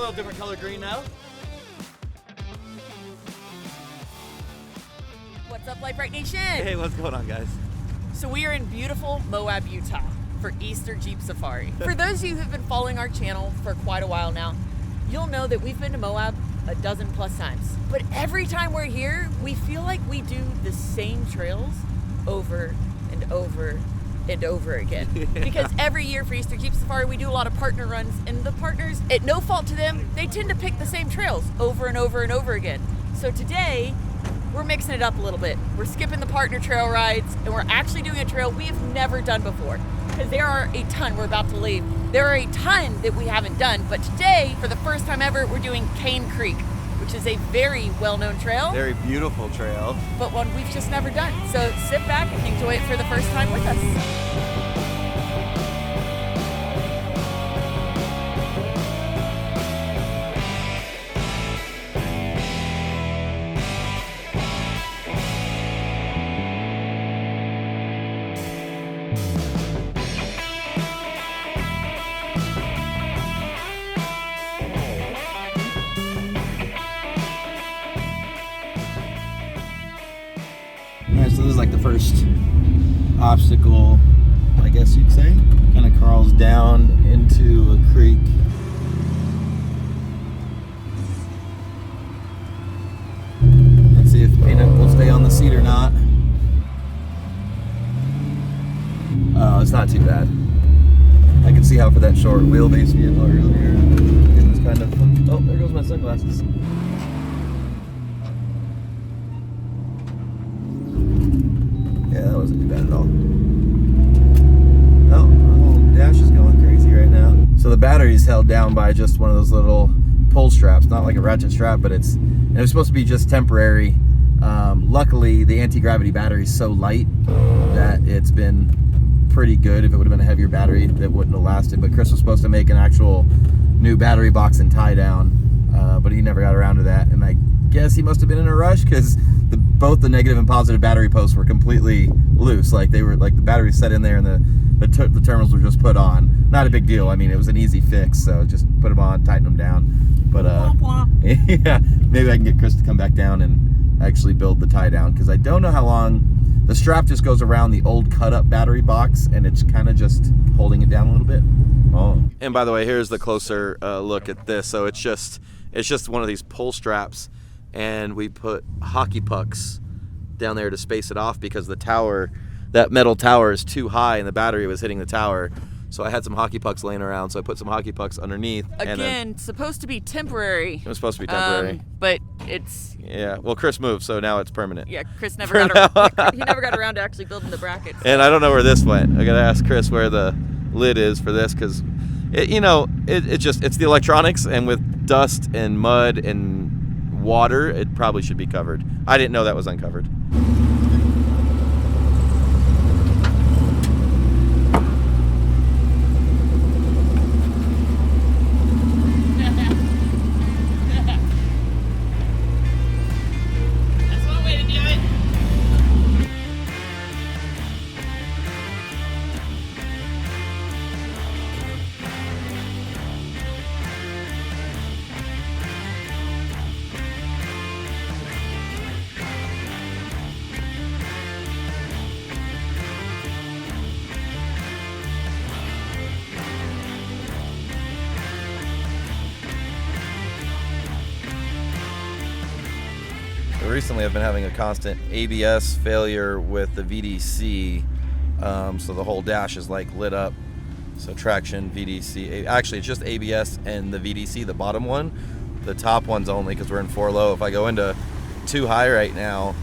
little different color green now. What's up, Lite Brite Nation? Hey, what's going on, guys? So we are in beautiful Moab, Utah for Easter Jeep Safari. For those of you who've been following our channel for quite a while now, you'll know that we've been to Moab a dozen plus times. But every time we're here, we feel like we do the same trails over and over and over again. Because every year for Easter Jeep Safari, we do a lot of partner runs, and the partners, at no fault to them, they tend to pick the same trails over and over and over again. So today, we're mixing it up a little bit. We're skipping the partner trail rides, and we're actually doing a trail we have never done before. Because there are a ton, we're about to leave, there are a ton that we haven't done, but today, for the first time ever, we're doing Kane Creek, which is a very well-known trail. Very beautiful trail. But one we've just never done. So sit back and enjoy it for the first time with us. Alright, so this is like the first obstacle, I guess you'd say. Kind of crawls down into a creek. Let's see if Peanut will stay on the seat or not. Oh, it's not too bad. I can see how for that short wheelbase vehicle earlier, it was kind of... Oh, there goes my sunglasses. Yeah, that wasn't too bad at all. Oh, my whole dash is going crazy right now. So the battery's held down by just one of those little pull straps, not like a ratchet strap, but it was supposed to be just temporary. Luckily, the anti-gravity battery is so light that it's been pretty good. If it would have been a heavier battery, it wouldn't have lasted. But Chris was supposed to make an actual new battery box and tie down, but he never got around to that. And I guess he must have been in a rush because both the negative and positive battery posts were completely loose. Like they were, like the battery set in there and the terminals were just put on. Not a big deal. I mean, it was an easy fix. So just put them on, tighten them down. But yeah, maybe I can get Chris to come back down and actually build the tie down, because I don't know how long. The strap just goes around the old cut up battery box and it's kind of just holding it down a little bit. Oh. And by the way, here's the closer look at this. So it's just one of these pull straps, and we put hockey pucks down there to space it off because the tower, that metal tower, is too high and the battery was hitting the tower. So I had some hockey pucks laying around, so I put some hockey pucks underneath. Again, supposed to be temporary. It was supposed to be temporary. But it's... Yeah, well, Chris moved, so now it's permanent. Yeah, Chris never got he never got around to actually building the brackets. And I don't know where this went. I gotta ask Chris where the lid is for this, because it's the electronics, and with dust and mud and water, it probably should be covered. I didn't know that was uncovered. Recently I've been having a constant ABS failure with the VDC, so the whole dash is like lit up. So traction, VDC, actually it's just ABS and the VDC, the bottom one. The top one's only because we're in 4 low. If I go into 2 high right now,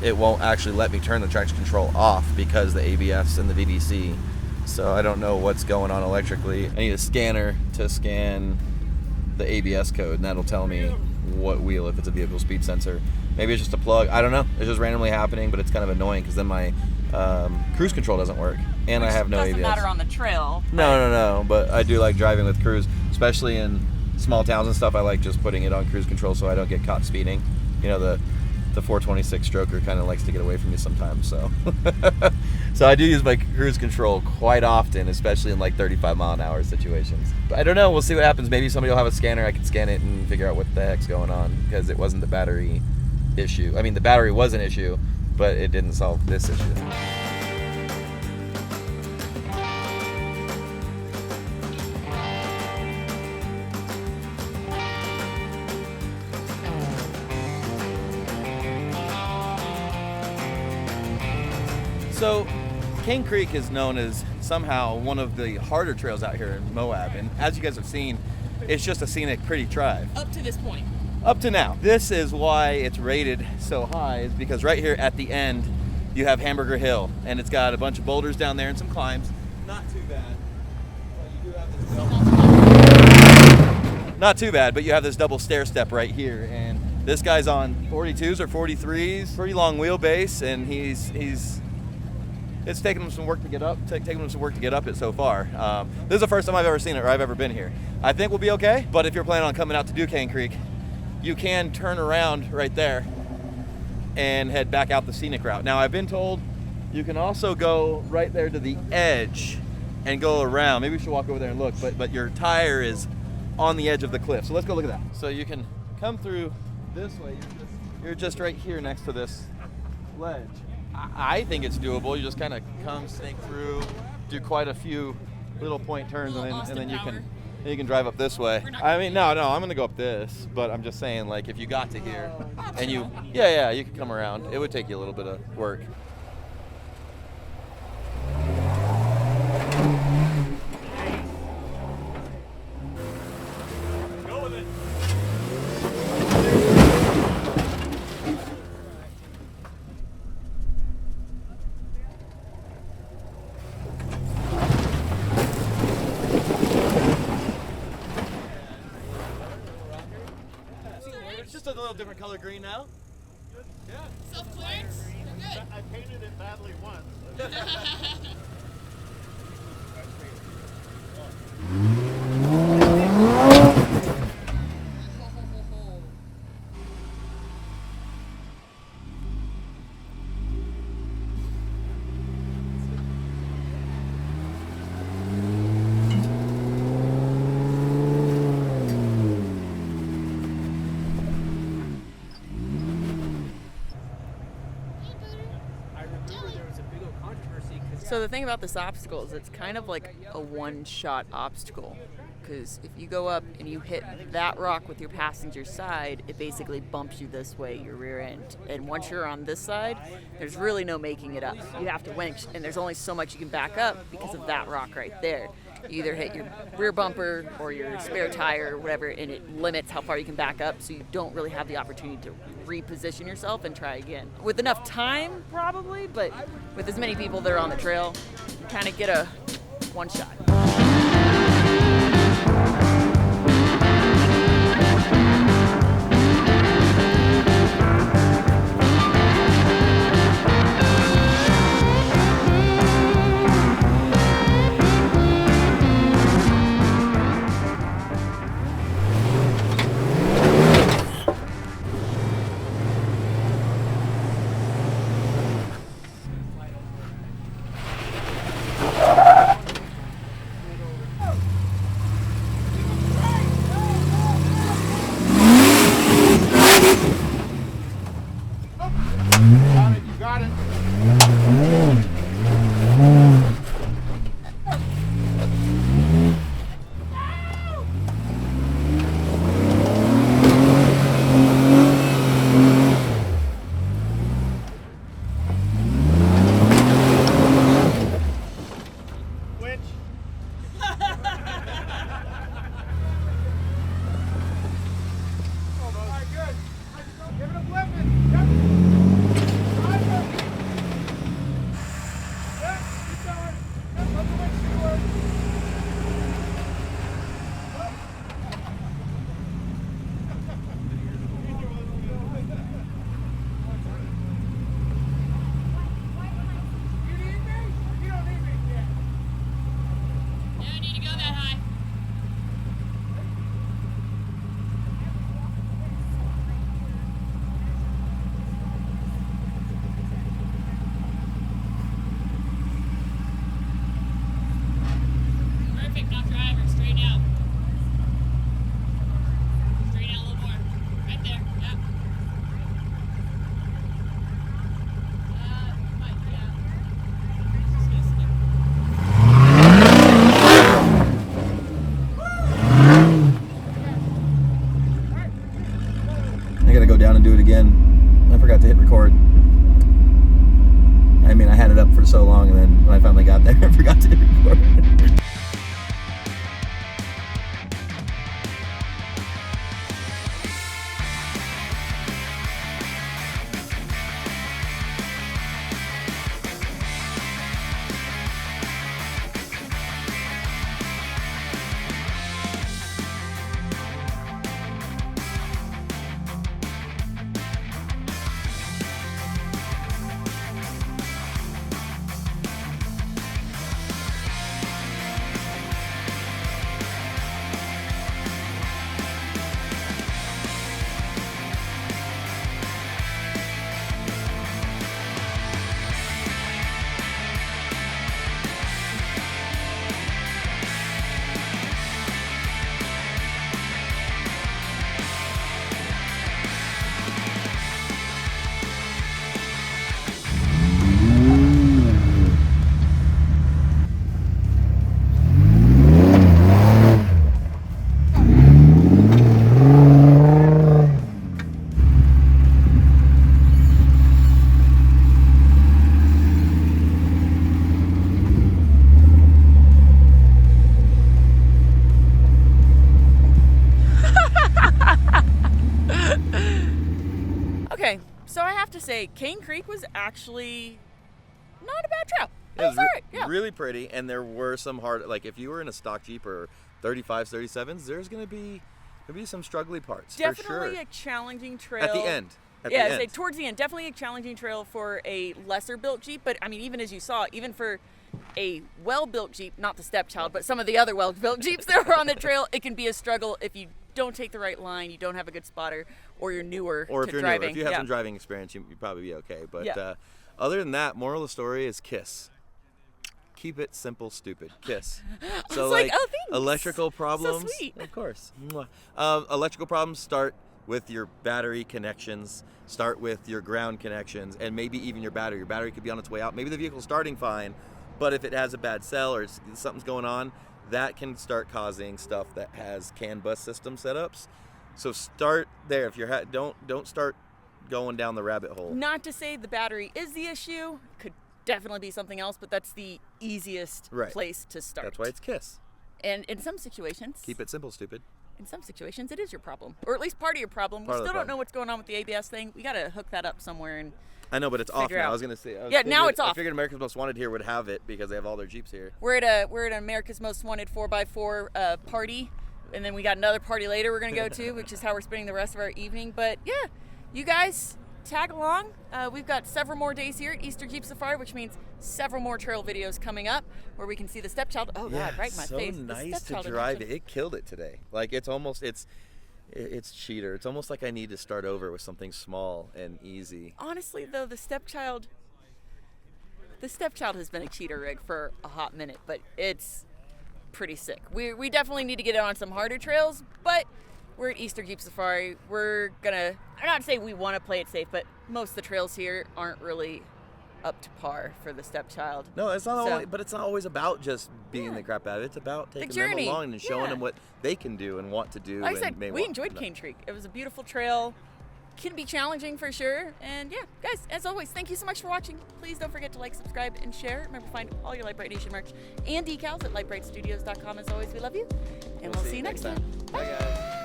it won't actually let me turn the traction control off because the ABS and the VDC. So I don't know what's going on electrically. I need a scanner to scan the ABS code, and that'll tell me what wheel, if it's a vehicle speed sensor. Maybe it's just a plug. I don't know. It's just randomly happening, but it's kind of annoying because then my cruise control doesn't work, and I have no ABS. Doesn't matter on the trail. No. But I do like driving with cruise, especially in small towns and stuff. I like just putting it on cruise control so I don't get caught speeding. You know, the 426 stroker kind of likes to get away from you sometimes. So, so I do use my cruise control quite often, especially in like 35-mile-an-hour situations. But I don't know. We'll see what happens. Maybe somebody will have a scanner. I can scan it and figure out what the heck's going on, because it wasn't the battery issue. I mean, the battery was an issue, but it didn't solve this issue. So, Kane Creek is known as somehow one of the harder trails out here in Moab, and as you guys have seen, it's just a scenic, pretty drive. Up to this point. Up to now. This is why it's rated so high, is because right here at the end, you have Hamburger Hill, and it's got a bunch of boulders down there and some climbs. Not too bad. But you do have this not too bad, but you have this double stair step right here, and this guy's on 42s or 43s, pretty long wheelbase, and it's taken him some work to get up. Taken him some work to get up it so far. This is the first time I've ever seen it, or I've ever been here. I think we'll be okay. But if you're planning on coming out to do Kane Creek, you can turn around right there and head back out the scenic route. Now, I've been told you can also go right there to the edge and go around. Maybe we should walk over there and look. But your tire is on the edge of the cliff. So let's go look at that. So you can come through this way. You're just right here next to this ledge. I think it's doable. You just kind of come, snake through, do quite a few little point turns, and then you can drive up this way. I mean, no, I'm gonna go up this, but I'm just saying, like, if you got to here and you could come around. It would take you a little bit of work. Go with it. Just a little different color green now. Yeah. Self-clearance? You're good. I painted it badly once. So the thing about this obstacle is it's kind of like a one-shot obstacle, because if you go up and you hit that rock with your passenger side, it basically bumps you this way, your rear end. And once you're on this side, there's really no making it up. You have to winch, and there's only so much you can back up because of that rock right there. You either hit your rear bumper or your spare tire or whatever, and it limits how far you can back up, so you don't really have the opportunity to reposition yourself and try again. With enough time, probably, but with as many people that are on the trail, you kind of get a one shot. I forgot to hit record. I mean, I had it up for so long, and then when I finally got there, I forgot to hit record. Okay, so I have to say, Kane Creek was actually not a bad trail. It It was all right, yeah. really pretty, and there were some hard, like if you were in a stock Jeep or 35s, 37s, there's gonna be some struggly parts. Definitely for sure. a challenging trail. At the end. Yeah, say towards the end, definitely a challenging trail for a lesser built Jeep. But I mean, even as you saw, even for a well-built Jeep, not the stepchild, but some of the other well-built Jeeps that were on the trail, it can be a struggle if you don't take the right line, you don't have a good spotter, or you're newer Or if to you're driving. newer, if you have Yeah. some driving experience, you'd probably be okay. But Yeah. other than that, moral of the story is KISS. Keep it simple, stupid. KISS. So was like, oh, thanks. electrical problems. sweet. Of course. Mwah. Electrical problems start with your battery connections, start with your ground connections, and maybe even your battery. Your battery could be on its way out. Maybe the vehicle's starting fine, but if it has a bad cell or something's going on, that can start causing stuff that has CAN bus system setups. So start there. If you're don't start going down the rabbit hole. Not to say the battery is the issue, could definitely be something else, but that's the easiest Right. place to start. That's why it's KISS. And in some situations, Keep it simple, stupid. in some situations, it is your problem, or at least part of your problem. Part We of the still don't problem. know what's going on with the ABS thing. We got to hook that up somewhere. And I know, but it's off Figure now. out. I was gonna say. Yeah, now it's I off. figured America's Most Wanted here would have it because they have all their Jeeps here. we're at America's Most Wanted 4x4 party, and then we got another party later we're gonna go to, which is how we're spending the rest of our evening. But yeah, you guys tag along. We've got several more days here at Easter Jeep Safari, which means several more trail videos coming up where we can see the stepchild. Oh God, right in my so face. The nice to stepchild drive adventure. it. It killed it today. Like it's cheater. It's almost like I need to start over with something small and easy. Honestly, though, the stepchild has been a cheater rig for a hot minute, but it's pretty sick. We definitely need to get it on some harder trails, but we're at Easter Jeep Safari. We're gonna, I'm not saying we want to play it safe, but most of the trails here aren't really up to par for the stepchild. No, it's not. So- But it's not always about just beating Yeah. the crap out of it. It's about taking them journey. along and showing Yeah. them what they can do and want to do. Like I and said, may we want- enjoyed Kane Creek. It was a beautiful trail. Can be challenging for sure. And yeah, guys, as always, thank you so much for watching. Please don't forget to like, subscribe, and share. Remember, find all your Lite Brite Nation merch and decals at litebritstudios.com. As always, we love you, and we'll see you next time. Bye, guys.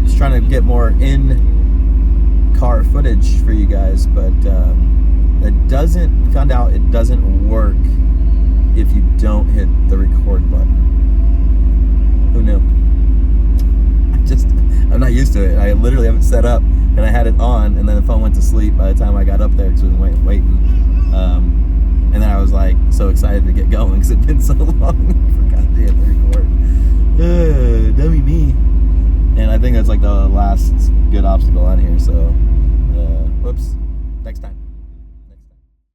Just trying to get more in-car footage for you guys, but found out it doesn't work if you don't hit the record button. Who knew? I'm not used to it. I literally have it set up, and I had it on, and then the phone went to sleep by the time I got up there because we were waiting. And then I was like so excited to get going because it'd been so long. I forgot to hit the record. Dummy me. And I think that's like the last good obstacle on here, so